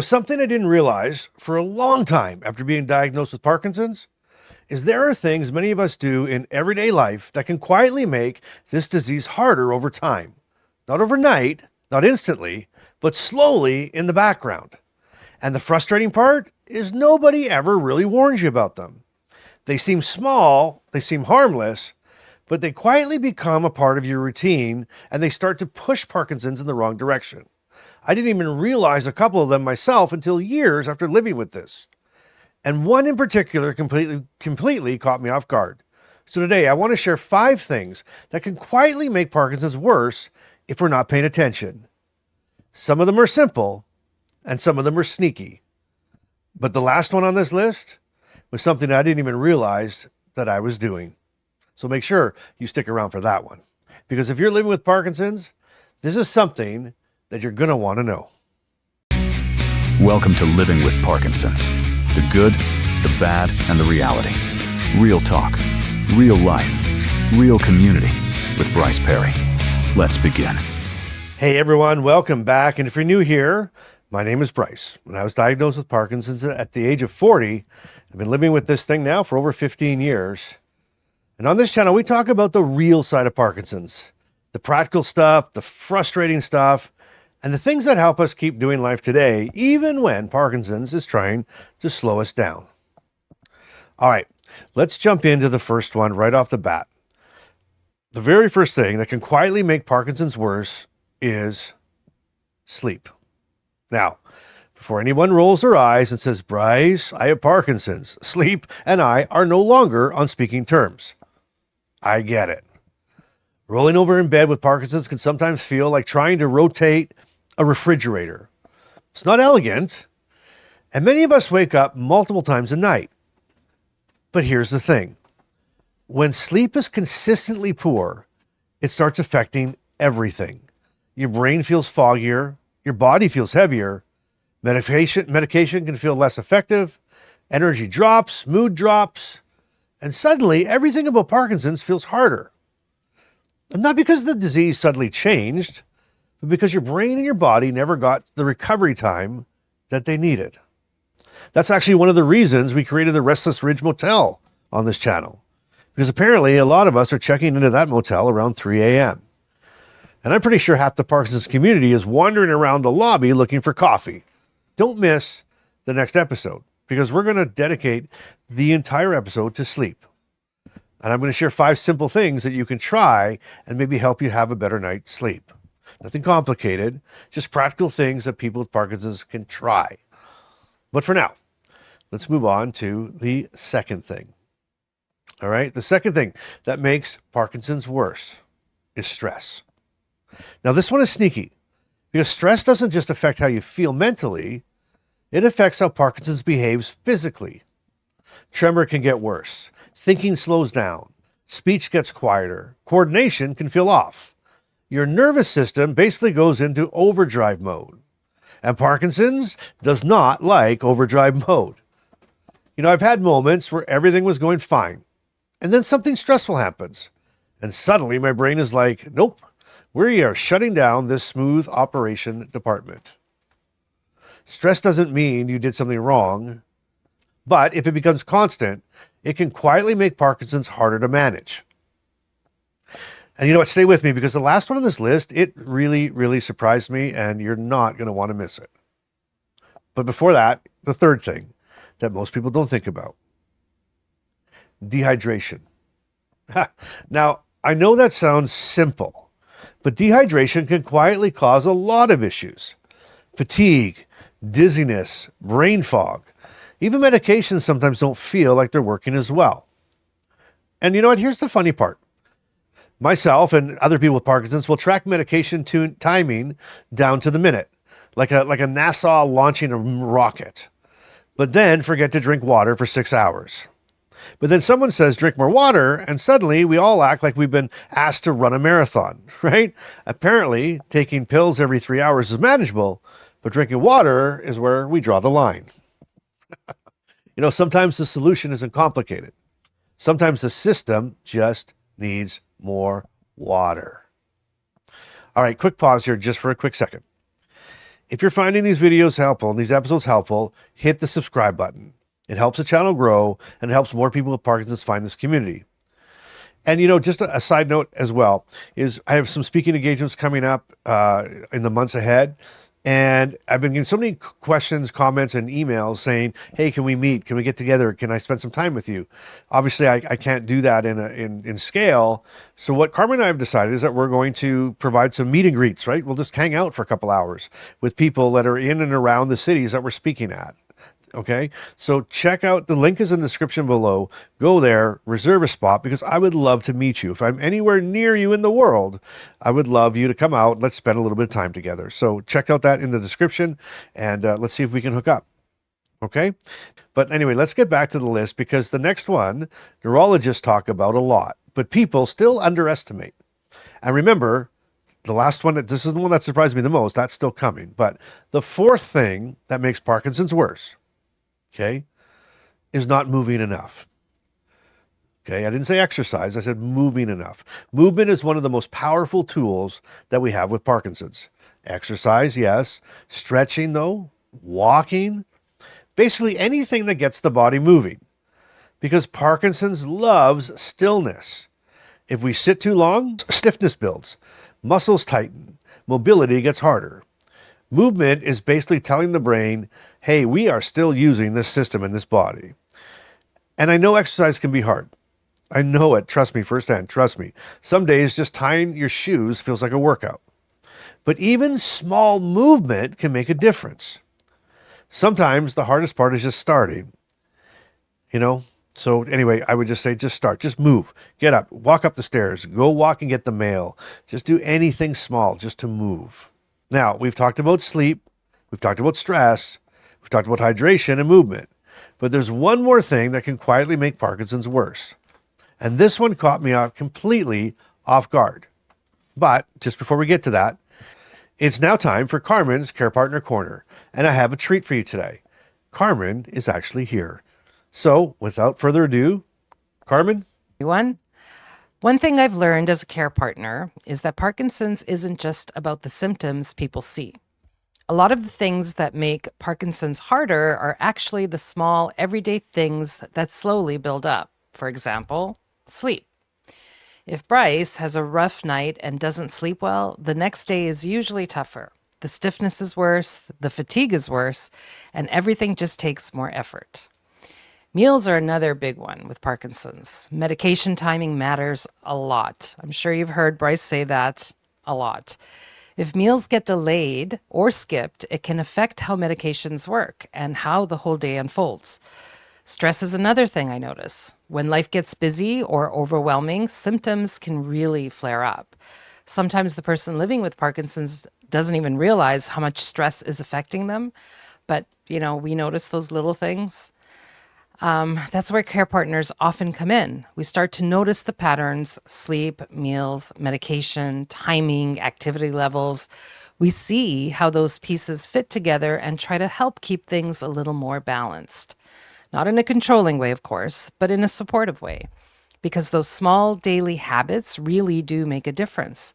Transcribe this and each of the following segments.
Something I didn't realize for a long time after being diagnosed with Parkinson's is there are things many of us do in everyday life that can quietly make this disease harder over time. Not overnight, not instantly, but slowly in the background. And the frustrating part is nobody ever really warns you about them. They seem small, they seem harmless, but they quietly become a part of your routine and they start to push Parkinson's in the wrong direction. I didn't even realize a couple of them myself until years after living with this. And one in particular completely caught me off guard. So today I want to share 5 things that can quietly make Parkinson's worse if we're not paying attention. Some of them are simple and some of them are sneaky. But the last one on this list was something I didn't even realize that I was doing. So make sure you stick around for that one. Because if you're living with Parkinson's, this is something that you're going to want to know. Welcome to Living with Parkinson's. The good, the bad, and the reality. Real talk, real life, real community with Bryce Perry. Let's begin. Hey everyone, welcome back. And if you're new here, my name is Bryce. When I was diagnosed with Parkinson's at the age of 40, I've been living with this thing now for over 15 years. And on this channel, we talk about the real side of Parkinson's, the practical stuff, the frustrating stuff, and the things that help us keep doing life today, even when Parkinson's is trying to slow us down. All right, let's jump into the first one right off the bat. The very first thing that can quietly make Parkinson's worse is sleep. Now, before anyone rolls their eyes and says, Bryce, I have Parkinson's, sleep and I are no longer on speaking terms. I get it. Rolling over in bed with Parkinson's can sometimes feel like trying to rotate a refrigerator. It's not elegant, and many of us wake up multiple times a night. But here's the thing. When sleep is consistently poor, it starts affecting everything. Your brain feels foggier, your body feels heavier, medication can feel less effective, energy drops, mood drops, and suddenly everything about Parkinson's feels harder. And not because the disease suddenly changed, but because your brain and your body never got the recovery time that they needed. That's actually one of the reasons we created the Restless Ridge Motel on this channel, because apparently a lot of us are checking into that motel around 3 a.m. And I'm pretty sure half the Parkinson's community is wandering around the lobby looking for coffee. Don't miss the next episode, because we're going to dedicate the entire episode to sleep. And I'm going to share 5 simple things that you can try and maybe help you have a better night's sleep. Nothing complicated, just practical things that people with Parkinson's can try. But for now, let's move on to the second thing. All right, the second thing that makes Parkinson's worse is stress. Now, this one is sneaky, because stress doesn't just affect how you feel mentally, it affects how Parkinson's behaves physically. Tremor can get worse, thinking slows down, speech gets quieter, coordination can feel off. Your nervous system basically goes into overdrive mode. And Parkinson's does not like overdrive mode. I've had moments where everything was going fine, and then something stressful happens, and suddenly my brain is like, nope, we are shutting down this smooth operation department. Stress doesn't mean you did something wrong, but if it becomes constant, it can quietly make Parkinson's harder to manage. And you know what, stay with me, because the last one on this list, it really, really surprised me, and you're not going to want to miss it. But before that, the third thing that most people don't think about. Dehydration. Now, I know that sounds simple, but dehydration can quietly cause a lot of issues. Fatigue, dizziness, brain fog. Even medications sometimes don't feel like they're working as well. And you know what, here's the funny part. Myself and other people with Parkinson's will track medication timing down to the minute, like a NASA launching a rocket, but then forget to drink water for 6 hours. But then someone says, drink more water, and suddenly we all act like we've been asked to run a marathon, right? Apparently, taking pills every 3 hours is manageable, but drinking water is where we draw the line. Sometimes the solution isn't complicated. Sometimes the system just needs more water. All right, quick pause here just for a quick second. If you're finding these videos helpful and these episodes helpful, hit the subscribe button. It helps the channel grow and it helps more people with Parkinson's find this community. And just a side note as well is I have some speaking engagements coming up in the months ahead. And I've been getting so many questions, comments, and emails saying, "Hey, can we meet? Can we get together? Can I spend some time with you?" Obviously, I can't do that in scale. So what Carmen and I have decided is that we're going to provide some meet and greets. Right? We'll just hang out for a couple hours with people that are in and around the cities that we're speaking at. Okay, so check out the link is in the description below. Go there, reserve a spot because I would love to meet you. If I'm anywhere near you in the world, I would love you to come out. Let's spend a little bit of time together. So check out that in the description and let's see if we can hook up. Okay, but anyway, let's get back to the list because the next one, neurologists talk about a lot, but people still underestimate. And remember, the last one, this is the one that surprised me the most. That's still coming. But the fourth thing that makes Parkinson's worse, okay, is not moving enough. Okay, I didn't say exercise, I said moving enough. Movement is one of the most powerful tools that we have with Parkinson's. Exercise, yes. Stretching, though, walking, basically anything that gets the body moving. Because Parkinson's loves stillness. If we sit too long, stiffness builds, muscles tighten, mobility gets harder. Movement is basically telling the brain, hey, we are still using this system in this body. And I know exercise can be hard. I know it. Trust me firsthand. Trust me. Some days just tying your shoes feels like a workout. But even small movement can make a difference. Sometimes the hardest part is just starting. So anyway, I would just say just start. Just move. Get up. Walk up the stairs. Go walk and get the mail. Just do anything small just to move. Now, we've talked about sleep, we've talked about stress, we've talked about hydration and movement, but there's one more thing that can quietly make Parkinson's worse. And this one caught me completely off guard. But just before we get to that, it's now time for Carmen's Care Partner Corner, and I have a treat for you today. Carmen is actually here. So without further ado, Carmen? One thing I've learned as a care partner is that Parkinson's isn't just about the symptoms people see. A lot of the things that make Parkinson's harder are actually the small, everyday things that slowly build up. For example, sleep. If Bryce has a rough night and doesn't sleep well, the next day is usually tougher. The stiffness is worse, the fatigue is worse, and everything just takes more effort. Meals are another big one with Parkinson's. Medication timing matters a lot. I'm sure you've heard Bryce say that a lot. If meals get delayed or skipped, it can affect how medications work and how the whole day unfolds. Stress is another thing I notice. When life gets busy or overwhelming, symptoms can really flare up. Sometimes the person living with Parkinson's doesn't even realize how much stress is affecting them, but we notice those little things. That's where care partners often come in. We start to notice the patterns: sleep, meals, medication, timing, activity levels. We see how those pieces fit together and try to help keep things a little more balanced. Not in a controlling way, of course, but in a supportive way, because those small daily habits really do make a difference.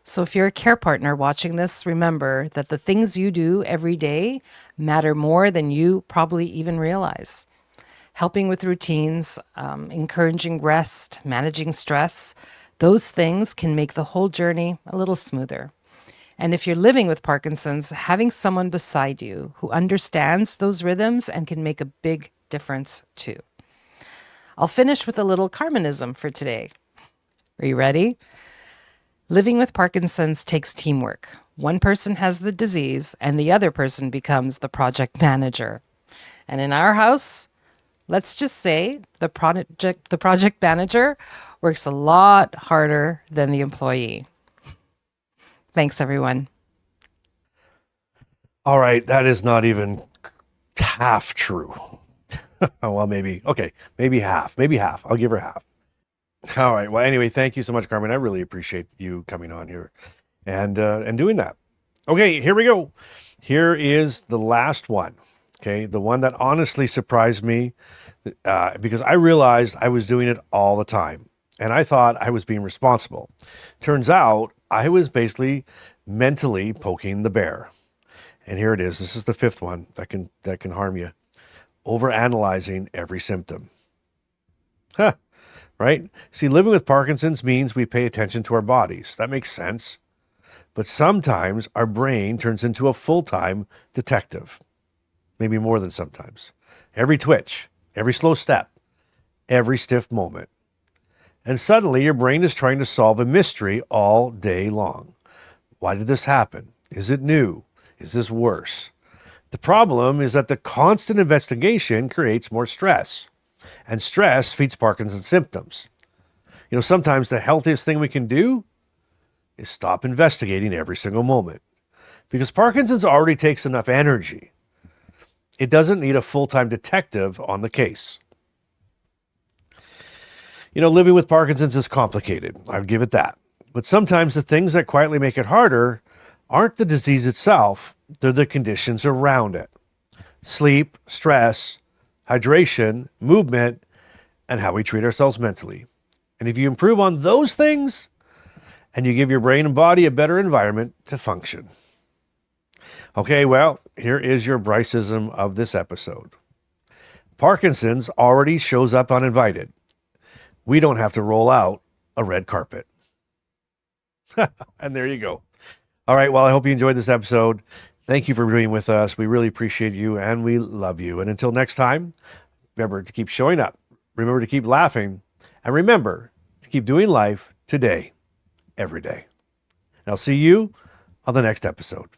So if you're a care partner watching this, remember that the things you do every day matter more than you probably even realize. Helping with routines, encouraging rest, managing stress, those things can make the whole journey a little smoother. And if you're living with Parkinson's, having someone beside you who understands those rhythms and can make a big difference too. I'll finish with a little Carmenism for today. Are you ready? Living with Parkinson's takes teamwork. One person has the disease and the other person becomes the project manager. And in our house, let's just say the project manager works a lot harder than the employee. Thanks, everyone. All right, that is not even half true. Well, maybe. Okay, maybe half. Maybe half. I'll give her half. All right. Well, anyway, thank you so much, Carmen. I really appreciate you coming on here and doing that. Okay, here we go. Here is the last one. Okay, the one that honestly surprised me because I realized I was doing it all the time, and I thought I was being responsible. Turns out I was basically mentally poking the bear. And here it is. This is the fifth one that can harm you. Overanalyzing every symptom. Huh, right? See, living with Parkinson's means we pay attention to our bodies. That makes sense. But sometimes our brain turns into a full-time detective. Maybe more than sometimes. Every twitch, every slow step, every stiff moment. And suddenly your brain is trying to solve a mystery all day long. Why did this happen? Is it new? Is this worse? The problem is that the constant investigation creates more stress, and stress feeds Parkinson's symptoms. Sometimes the healthiest thing we can do is stop investigating every single moment, because Parkinson's already takes enough energy. It doesn't need a full-time detective on the case. Living with Parkinson's is complicated. I'll give it that. But sometimes the things that quietly make it harder aren't the disease itself, they're the conditions around it. Sleep, stress, hydration, movement, and how we treat ourselves mentally. And if you improve on those things, and you give your brain and body a better environment to function. Okay, well, here is your Bryce-ism of this episode. Parkinson's already shows up uninvited. We don't have to roll out a red carpet. And there you go. All right, well, I hope you enjoyed this episode. Thank you for being with us. We really appreciate you and we love you. And until next time, remember to keep showing up. Remember to keep laughing. And remember to keep doing life today, every day. And I'll see you on the next episode.